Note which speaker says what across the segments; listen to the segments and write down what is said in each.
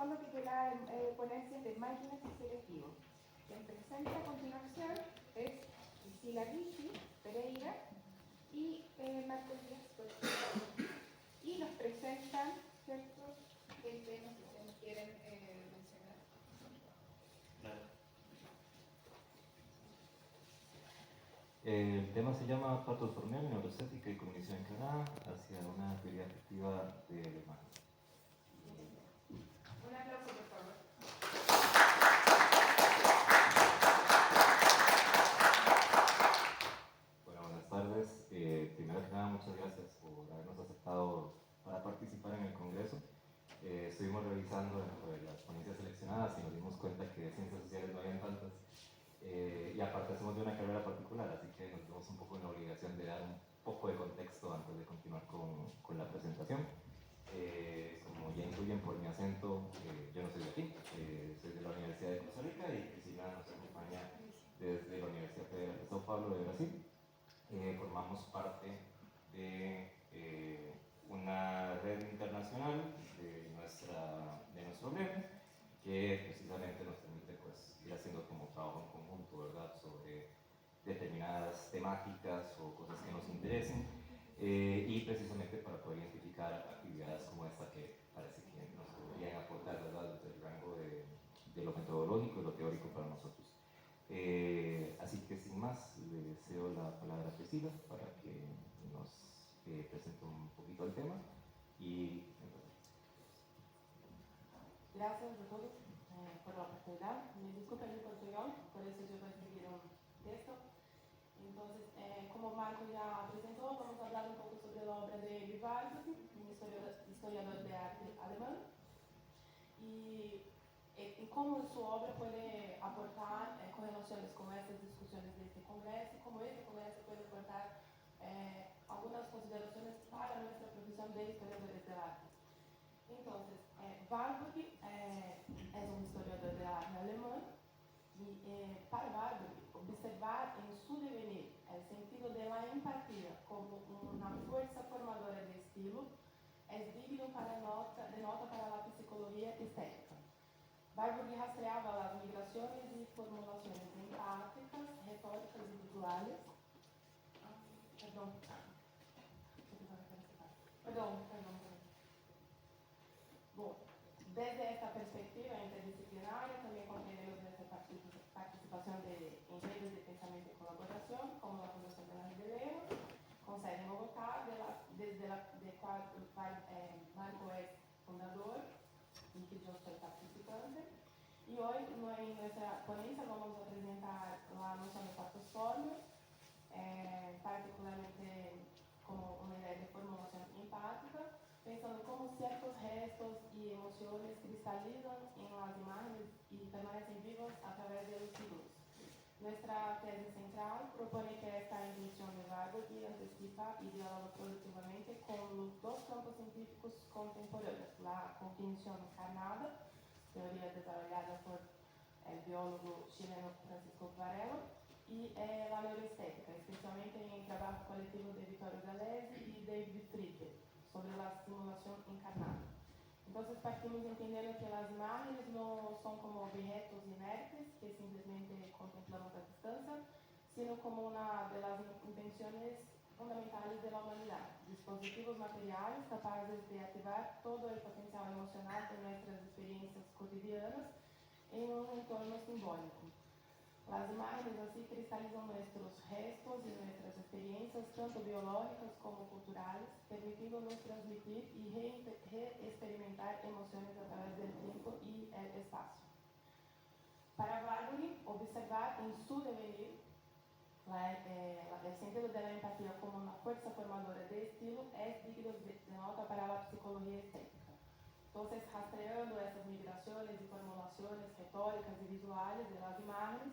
Speaker 1: fondo titular Ponencias de Máquinas y Seres Vivos. Quien presenta a continuación es Priscila Vichy Pereira y Marco Díaz Cortés. Y nos presentan, ¿cierto?, el tema que ustedes quieren mencionar.
Speaker 2: Claro. El tema se llama Patos Borneo, Neuroestética y Cognición Encarnada hacia una teoría afectiva de Alemania.
Speaker 1: Un aplauso, por favor.
Speaker 2: Bueno, buenas tardes. Primero que nada, muchas gracias por habernos aceptado para participar en el Congreso. Estuvimos revisando dentro de las ponencias seleccionadas y nos dimos cuenta que de ciencias sociales no habían tantas. Y aparte hacemos de una carrera particular, así que nos vemos un poco en la obligación de dar un poco de contexto antes de continuar con la presentación. Como ya intuyen por mi acento, yo no soy de aquí, soy de la Universidad de Costa Rica y Priscila nos acompaña desde la Universidad Federal de Sao Paulo de Brasil. Formamos parte de una red internacional de nuestro gremio, que precisamente nos permite pues, ir haciendo como trabajo en conjunto, ¿verdad?, sobre determinadas temáticas o cosas que nos interesen, y precisamente para poder identificar actividades como esta que parece que nos podrían aportar, ¿verdad?, desde el rango de lo metodológico y lo teórico para nosotros. Así que sin más, le cedo la palabra a Priscila para que nos presente un poquito el tema y
Speaker 3: Gracias a todos por la oportunidad. Me disculpen en portugués, por eso yo voy a escribir un texto. Entonces, como Marco ya presentó, vamos a hablar un poco sobre la obra de Vivaldi, un historiador de arte alemán, y cómo su obra puede aportar correlaciones con estas discusiones de este congreso, cómo este congreso puede aportar algunas consideraciones para nuestra profesión de historiadores del arte. Entonces, Warburg es un historiador de arte alemán y para Warburg, observar en su devenir el sentido de la empatía como una fuerza formadora de estilo es digno de nota para la psicología estética. Warburg rastreaba las migraciones y formulaciones empáticas, retóricas y visuales. Perdón. Bom, desde esta perspectiva interdisciplinaria también comprendemos nuestra participación en redes de pensamiento y colaboración, como la Fundación de la Ribeira, con sede en Bogotá, de cual Marco es fundador y que yo soy participante. Y hoy en nuestra ponencia vamos a presentar la noción de cuatro formas, particularmente como una idea de formulación empática, pensando como ciertos gestos y emociones cristalizan en las imágenes y permanecen vivos a través de los siglos. Nuestra tesis central propone que esta intuición de Warburg anticipa y dialoga productivamente con los dos campos científicos contemporáneos, la cognición encarnada, teoría desarrollada por el biólogo chileno Francisco Varela, y la neuroestética, especialmente en el trabajo colectivo de Vittorio Gallese y David Friedman sobre la simulación encarnada. Entonces partimos entendiendo que las imágenes no son como objetos inertes que simplemente contemplamos a distancia, sino como una de las invenciones fundamentales de la humanidad, dispositivos materiales capaces de activar todo el potencial emocional de nuestras experiencias cotidianas en un entorno simbólico. Las imágenes así cristalizan nuestros gestos y nuestras experiencias, tanto biológicas como culturales, permitiéndonos transmitir y reexperimentar emociones a través del tiempo y el espacio. Para Warburg, observar en su devenir el sentido de la empatía como una fuerza formadora de estilo es digno de nota para la psicología estética. Entonces, rastreando esas migraciones y formulaciones retóricas y visuales de las imágenes,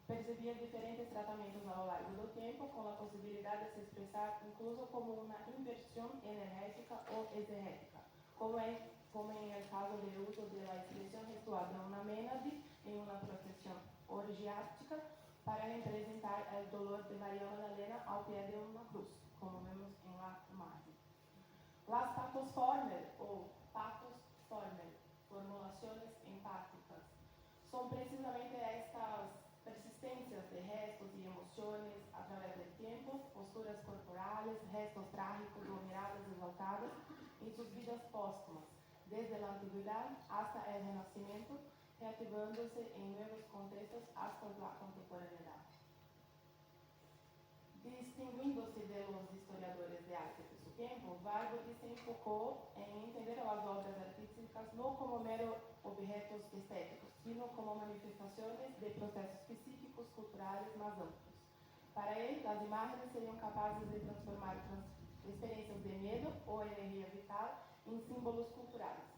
Speaker 3: percibía diferentes tratamientos a lo largo del tiempo, con la posibilidad de se expresar incluso como una inversión energética o exegética, como en el caso del uso de la expresión gestual de una ménade en una procesión orgiástica para representar el dolor de María Magdalena al pie de una cruz, como vemos en la imagen. Las patos former o patos former, formulaciones Son precisamente estas persistencias de gestos y emociones a través del tiempo, posturas corporales, gestos trágicos o miradas exaltadas en sus vidas póstumas, desde la antigüedad hasta el Renacimiento, reactivándose en nuevos contextos hasta la contemporaneidad. Distinguindo-se de los historiadores de arte de su tiempo, Warburg se enfocó en entender las obras artísticas no como meros objetos estéticos, sino como manifestaciones de procesos específicos culturales más amplios. Para él, las imágenes serían capaces de transformar experiencias de miedo o energía vital en símbolos culturales.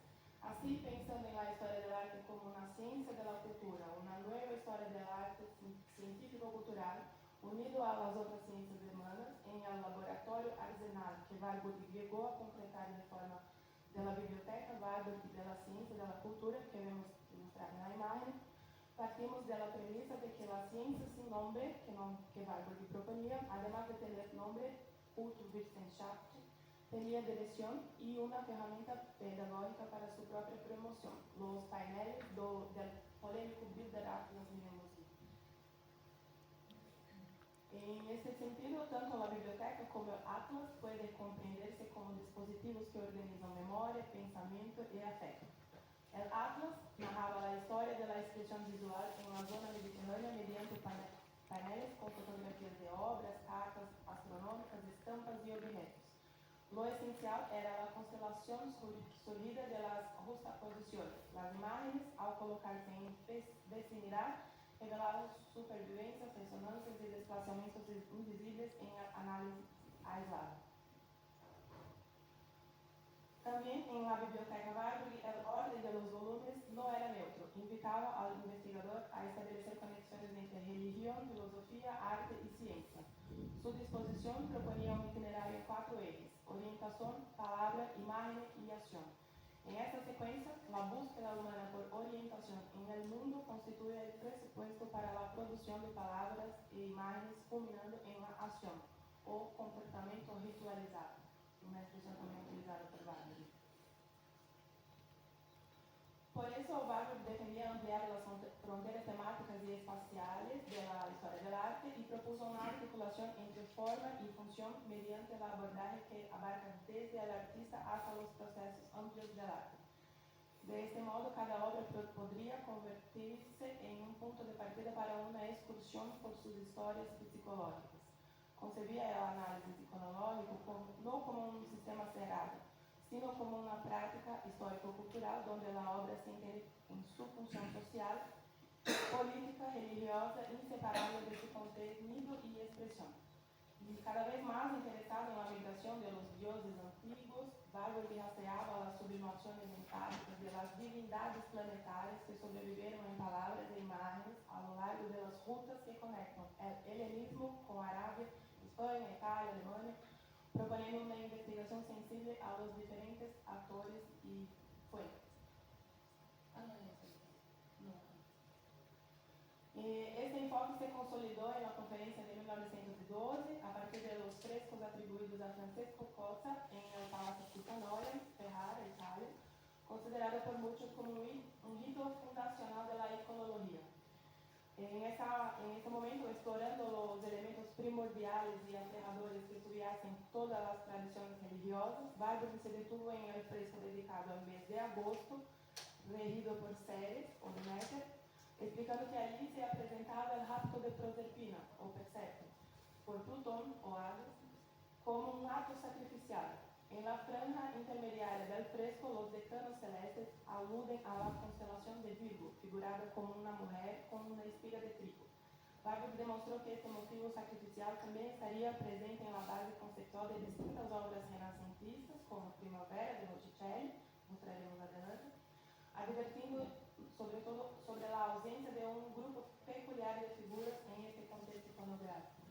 Speaker 3: Así, pensando en la historia del arte como una ciencia de la cultura, una nueva historia del arte científico-cultural, unido a las otras ciencias humanas, en el laboratorio arsenal que Warburg llegó a completar en forma de la biblioteca Warburg de la ciencia de la cultura, que vemos ilustrada en la imagen, partimos de la premisa de que la ciencia sin nombre, que Warburg proponía, además de tener nombre, Kulturwissenschaft, tenía dirección y una herramienta pedagógica para su propia promoción, los paineles del polémico Bilder Atlas Museum. En este sentido, tanto la biblioteca como el Atlas pueden comprenderse como dispositivos que organizan memoria, pensamiento y afecto. El Atlas narraba la historia de la expresión visual en la zona mediterránea mediante paneles con fotografías de obras, cartas astronómicas, estampas y objetos. Lo esencial era la constelación sólida de las justaposiciones. Las imágenes, al colocarse en vecindad, revelaban supervivencias, resonancias y desplazamientos invisibles en el análisis aislado. También en la biblioteca Warburg, el orden de los volúmenes no era neutro, invitaba al investigador a establecer conexiones entre religión, filosofía, arte y ciencia. Su disposición proponía un itinerario en 4 ejes: orientación, palabra, imagen y acción. En esta secuencia, la búsqueda humana por orientación en el mundo constituye el presupuesto para la producción de palabras e imágenes, culminando en la acción o comportamiento ritualizado, una expresión también utilizada por Warburg. Por eso, Warburg defendía ampliar las fronteras temáticas y espaciales de la historia del arte y propuso una articulación entre forma y función mediante el abordaje que abarca desde el artista hasta los procesos amplios del arte. De este modo, cada obra podría convertirse en un punto de partida para una excursión por sus historias psicológicas. Concebía el análisis iconológico no como un sistema cerrado, sino como una práctica histórico-cultural donde la obra se entiende en su función social, política, religiosa, inseparable de su contenido y expresión. Y cada vez más interesado en la migración de los dioses antiguos, Warburg rastreaba las sublimaciones empáticas de las divindades planetarias que sobrevivieron en palabras e imágenes a lo largo de las rutas que conectan el helenismo con Arabia, España, Italia, Alemania, proponiendo una investigación sensible a los diferentes actores y fuentes. Este enfoque se consolidó en la conferencia de 1912 a partir de los frescos atribuidos a Francesco Cotta en el Palacio Pittanoia, Ferrara, Italia, considerado por muchos como un rito fundacional de la iconología. En este momento, explorando los elementos primordiales y aterradores que subyaacen todas las tradiciones religiosas, Warburg se detuvo en el fresco dedicado al mes de agosto, regido por Ceres, o Deméter, explicando que allí se presentaba el rapto de Proserpina, o Persephone, por Plutón, o Hades, como un acto sacrificial. En la franja intermediaria del fresco, los decanos celestes aluden a la constelación de Virgo, figurada como una mujer con una espiga de trigo. Warburg demostró que este motivo sacrificial también estaría presente en la base conceptual de distintas obras renacentistas, como Primavera, de Botticelli, mostraremos adelante, advertindo sobre todo sobre la ausencia de un grupo peculiar de figuras en este contexto iconográfico,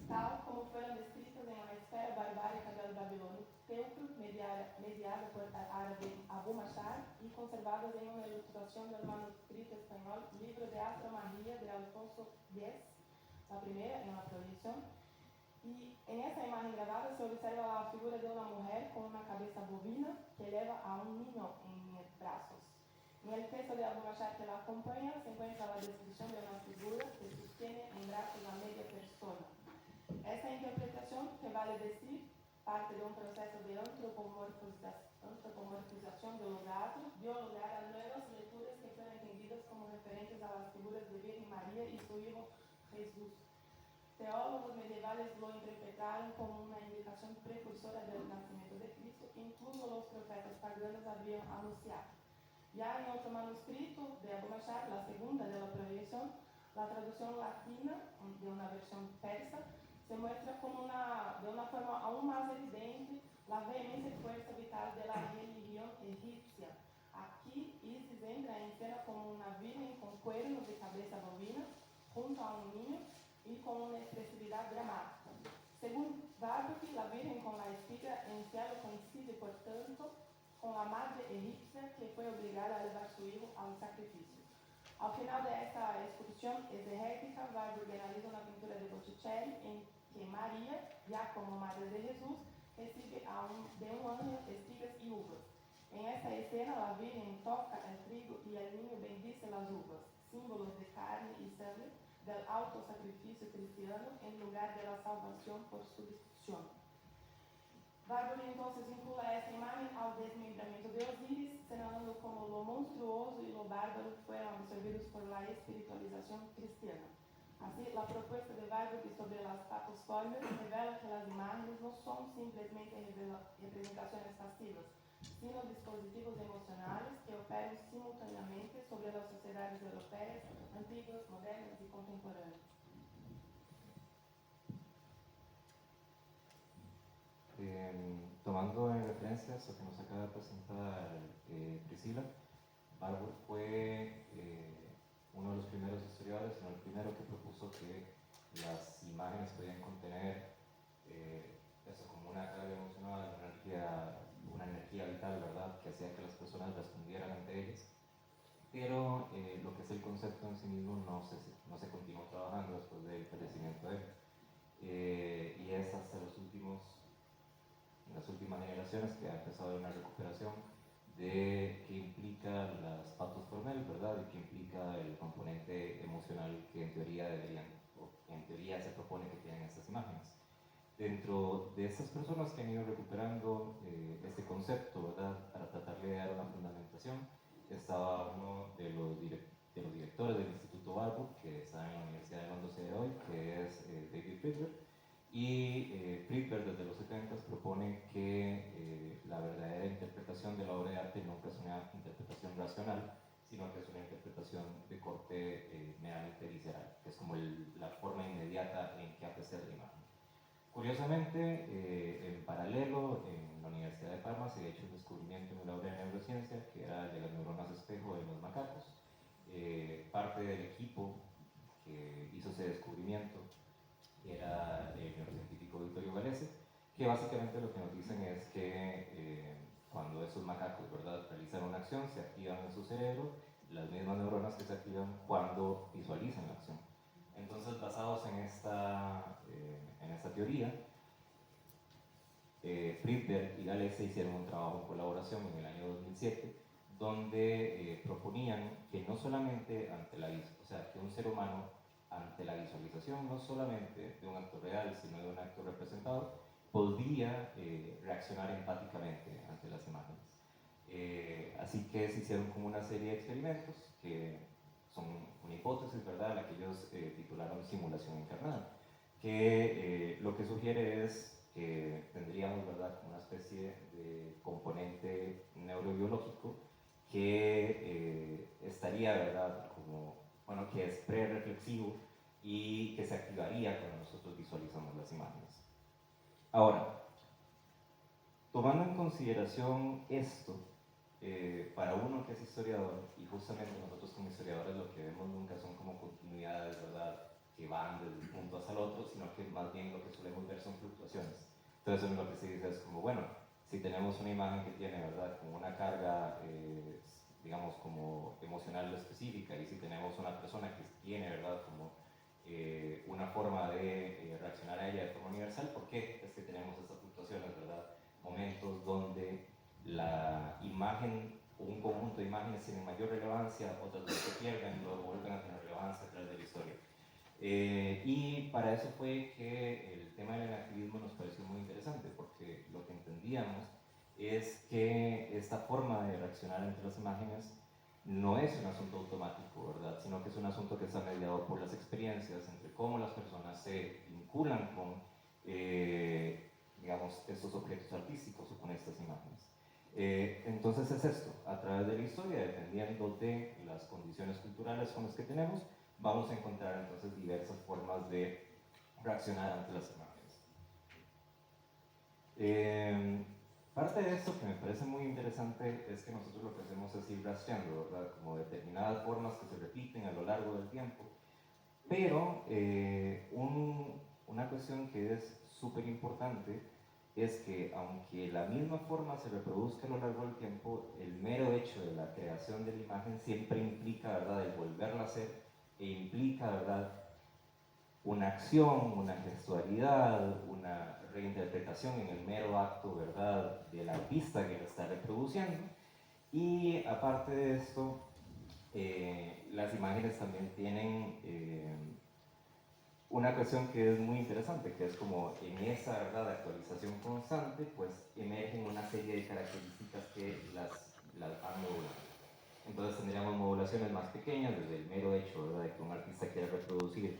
Speaker 3: tal como fueron descritas en la esfera barbárica del Babilonio Teucro, mediada por el árabe Abu Mashar y conservadas en una ilustración del manuscrito español Libro de Astromagia de Alfonso X, la primera en la proyección. Y en esa imagen grabada se observa la figura de una mujer con una cabeza bovina que lleva a un niño en brazos. En el texto de Abu Mashar que la acompaña se encuentra la descripción de una figura que sostiene en brazos a media persona. Esta interpretación, que vale decir, parte de un proceso de antropomorfización de los datos, dio lugar a nuevas lecturas que fueron entendidas como referentes a las figuras de Virgen María y su hijo Jesús. Teólogos medievales lo interpretaron como una indicación precursora del nacimiento de Cristo que incluso los profetas paganos habían anunciado. Ya en otro manuscrito de Abu Mashar, la segunda de la prohibición, la traducción latina de una versión persa, se muestra como de una forma aún más evidente la vehemencia y fuerza vital de la religión egipcia. Aquí Isis entra en escena como una virgen con cuernos de cabeza bovina junto a un niño y con una expresividad dramática. Según Warburg, la virgen con la espiga en cielo coincide, por tanto, con la madre egipcia que fue obligada a llevar a su hijo al sacrificio. Al final de esta excursión exegética, Warburg analiza una pintura de Botticelli en que María, ya como madre de Jesús, recibe de un ángel espigas y uvas. En esta escena, la Virgen toca el trigo y el niño bendice las uvas, símbolos de carne y sangre del autosacrificio cristiano en lugar de la salvación por substitución. Warburg entonces vincula esta imagen al desmembramiento de Osiris, señalando como lo monstruoso y lo bárbaro fueron absorbidos por la espiritualización cristiana. Así, la propuesta de Warburg sobre las paposformes revela que las imágenes no son simplemente representaciones pasivas, sino dispositivos emocionales que operan simultáneamente sobre las sociedades europeas, antiguas, modernas y contemporáneas.
Speaker 2: Tomando en referencia lo que nos acaba de presentar Priscila, Warburg fue uno de los primeros historiadores, sino el primero que propuso que las imágenes podían contener eso como una carga emocional, una energía vital, ¿verdad?, que hacía que las personas respondieran ante ellas. Pero lo que es el concepto en sí mismo no se continuó trabajando después del fallecimiento de él. Y es hasta las últimas generaciones que ha empezado una recuperación de qué implica las patos formales, ¿verdad? Y qué implica el componente emocional que en teoría en teoría se propone que tienen estas imágenes. Dentro de estas personas que han ido recuperando este concepto, ¿verdad?, para tratar de dar una fundamentación, estaba uno de los directores del Instituto Warburg, que está en la Universidad de Londres de hoy, que es David Friedberg. Y Friedberg desde los 70 propone que la verdadera interpretación de la obra de arte nunca es una interpretación racional, sino que es una interpretación de corte meramente visceral, que es como la forma inmediata en que apreciar la imagen. Curiosamente, en paralelo, en la Universidad de Parma se ha hecho un descubrimiento en el área de neurociencia, que era el de las neuronas espejo de los macacos. Parte del equipo que hizo ese descubrimiento era el neurocientífico Vittorio Galese, que básicamente lo que nos dicen es que cuando esos macacos, ¿verdad?, realizan una acción, se activan en su cerebro las mismas neuronas que se activan cuando visualizan la acción. Entonces, basados en esta teoría, Friedberg y Galese hicieron un trabajo en colaboración en el año 2007, donde proponían que no solamente que un ser humano ante la visualización no solamente de un acto real, sino de un acto representado, podría reaccionar empáticamente ante las imágenes. Así que se hicieron como una serie de experimentos que son una hipótesis, ¿verdad?, la que ellos titularon simulación encarnada, que lo que sugiere es que tendríamos, ¿verdad?, como una especie de componente neurobiológico que estaría, ¿verdad?, que es pre-reflexivo y que se activaría cuando nosotros visualizamos las imágenes. Ahora, tomando en consideración esto, para uno que es historiador, y justamente nosotros como historiadores lo que vemos nunca son como continuidades, ¿verdad?, que van desde un punto hasta el otro, sino que más bien lo que solemos ver son fluctuaciones. Entonces lo que se dice es como, bueno, si tenemos una imagen que tiene, ¿verdad?, como una carga, digamos, como emocional específica, y si tenemos una persona que tiene, ¿verdad?, como una forma de reaccionar a ella de forma universal, ¿por qué es que tenemos estas fluctuaciones, ¿verdad? Momentos donde la imagen o un conjunto punto imágenes tienen mayor relevancia, otras veces se pierden, luego vuelven a tener relevancia a través de la historia. Y para eso fue que el tema del enactivismo nos pareció muy interesante, porque lo que entendíamos es que esta forma de reaccionar entre las imágenes no es un asunto automático, ¿verdad? Sino que es un asunto que está mediado por las experiencias, entre cómo las personas se vinculan con, digamos, estos objetos artísticos o con estas imágenes. Entonces es esto, a través de la historia, dependiendo de las condiciones culturales con las que tenemos, vamos a encontrar entonces diversas formas de reaccionar ante las imágenes. Parte de esto que me parece muy interesante es que nosotros lo que hacemos es ir rastreando, ¿verdad? Como determinadas formas que se repiten a lo largo del tiempo. Pero una cuestión que es súper importante es que aunque la misma forma se reproduzca a lo largo del tiempo, el mero hecho de la creación de la imagen siempre implica, ¿verdad?, el volverla a hacer e implica, ¿verdad?, una acción, una gestualidad, una reinterpretación en el mero acto, ¿verdad?, del artista que lo está reproduciendo. Y aparte de esto, las imágenes también tienen una cuestión que es muy interesante, que es como en esa, ¿verdad?, actualización constante, pues emergen una serie de características que las van modulando. Entonces tendríamos modulaciones más pequeñas, desde el mero hecho, ¿verdad?, de que un artista quiera reproducir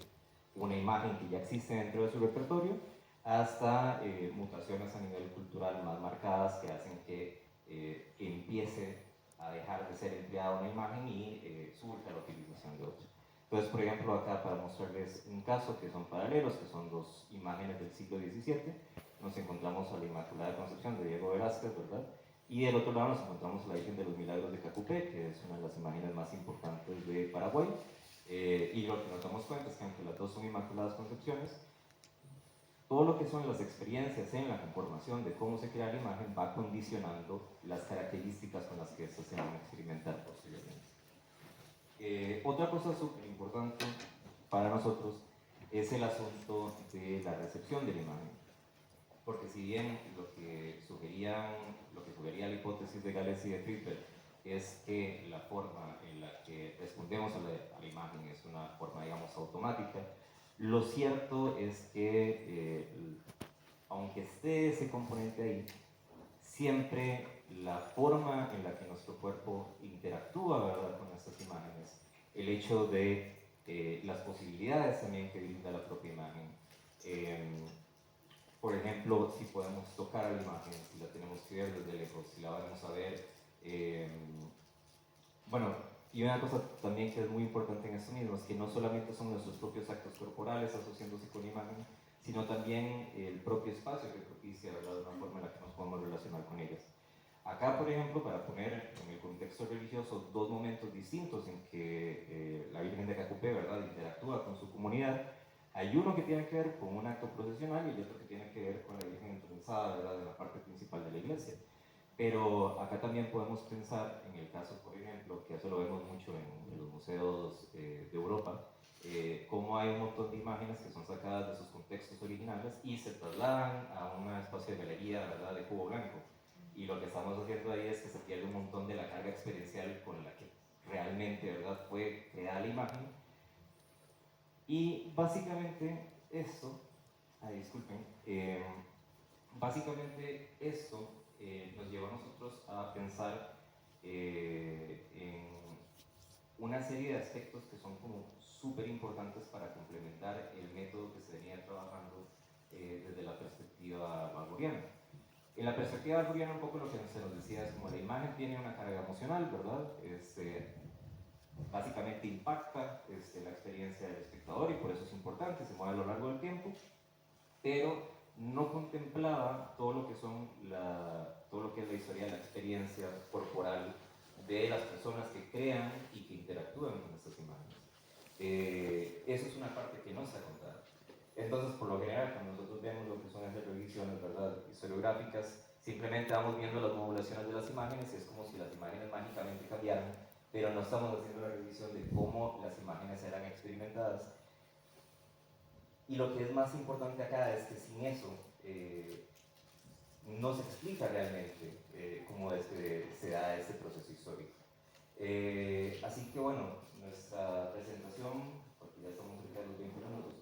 Speaker 2: una imagen que ya existe dentro de su repertorio, hasta mutaciones a nivel cultural más marcadas que hacen que empiece a dejar de ser empleada una imagen y surja la utilización de otra. Entonces, por ejemplo, acá para mostrarles un caso que son paralelos, que son dos imágenes del siglo XVII, nos encontramos a la Inmaculada Concepción de Diego Velázquez, ¿verdad? Y del otro lado nos encontramos a la Virgen de los Milagros de Cacupé, que es una de las imágenes más importantes de Paraguay. Y lo que nos damos cuenta es que aunque las dos son Inmaculadas Concepciones, todo lo que son las experiencias en la conformación de cómo se crea la imagen va condicionando las características con las que estas se van a experimentar posteriormente. Otra cosa súper importante para nosotros es el asunto de la recepción de la imagen. Porque si bien lo que sugería la hipótesis de Gales y de Friedberg es que la forma en la que respondemos a la imagen es una forma, digamos, automática, lo cierto es que, aunque esté ese componente ahí, siempre la forma en la que nuestro cuerpo interactúa, ¿verdad?, con estas imágenes, el hecho de las posibilidades también que brinda la propia imagen. Por ejemplo, si podemos tocar a la imagen, si la tenemos que ver desde lejos, si la vamos a ver. Bueno, y una cosa también que es muy importante en esto mismo es que no solamente son nuestros propios actos corporales asociándose con la imagen, sino también el propio espacio que propicia, ¿verdad?, de una forma en la que nos podemos relacionar con ellas. Acá, por ejemplo, para poner en el contexto religioso dos momentos distintos en que la Virgen de Cacupé, ¿verdad?, interactúa con su comunidad. Hay uno que tiene que ver con un acto procesional y el otro que tiene que ver con la Virgen entronizada, ¿verdad?, en la parte principal de la iglesia. Pero acá también podemos pensar en el caso, por ejemplo, que eso lo vemos mucho en los museos de Europa, cómo hay un montón de imágenes que son sacadas de sus contextos originales y se trasladan a un espacio de galería, ¿verdad?, de cubo blanco. Y lo que estamos haciendo ahí es que se pierde un montón de la carga experiencial con la que realmente, ¿verdad?, fue creada la imagen. Y básicamente esto, disculpen, básicamente esto nos lleva a nosotros a pensar en una serie de aspectos que son como súper importantes para complementar el método que se venía trabajando desde la perspectiva valburiana. En la perspectiva valburiana un poco lo que se nos decía es como la imagen tiene una carga emocional, ¿verdad? Básicamente impacta la experiencia del espectador y por eso es importante, se mueve a lo largo del tiempo, pero no contemplaba todo lo que es la historia de la experiencia corporal de las personas que crean y que interactúan con estas imágenes. Eso es una parte que no está contada. Entonces, por lo general, cuando nosotros vemos lo que son esas revisiones, ¿verdad?, historiográficas, simplemente vamos viendo las modulaciones de las imágenes y es como si las imágenes mágicamente cambiaran, pero no estamos haciendo la revisión de cómo las imágenes eran experimentadas. Y lo que es más importante acá es que sin eso no se explica realmente cómo es que se da ese proceso histórico. Así que bueno, nuestra presentación, porque ya estamos cerca de los 20 minutos,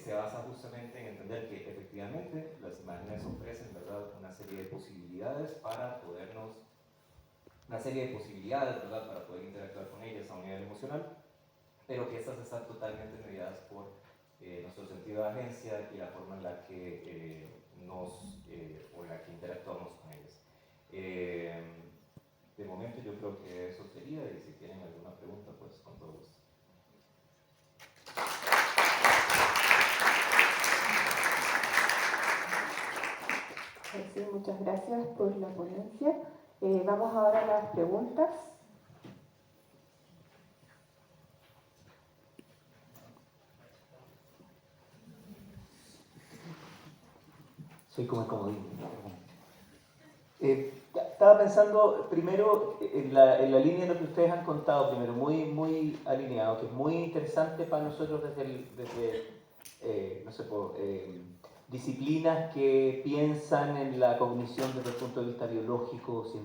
Speaker 2: se basa justamente en entender que efectivamente las imágenes ofrecen, ¿verdad?, una serie de posibilidades para podernos, ¿verdad?, para poder interactuar con ellas a un nivel emocional, pero que estas están totalmente mediadas por nuestro sentido de agencia y la forma en la que o en la que interactuamos con ellas. De momento yo creo que eso sería, y si tienen alguna pregunta, pues con todo gusto.
Speaker 1: Sí, muchas gracias por la ponencia. Vamos ahora a las preguntas.
Speaker 4: Soy como el comodín. Estaba pensando primero en la línea de lo que ustedes han contado, primero, muy alineado, que es muy interesante para nosotros desde no sé, disciplinas que piensan en la cognición desde el punto de vista biológico, científico.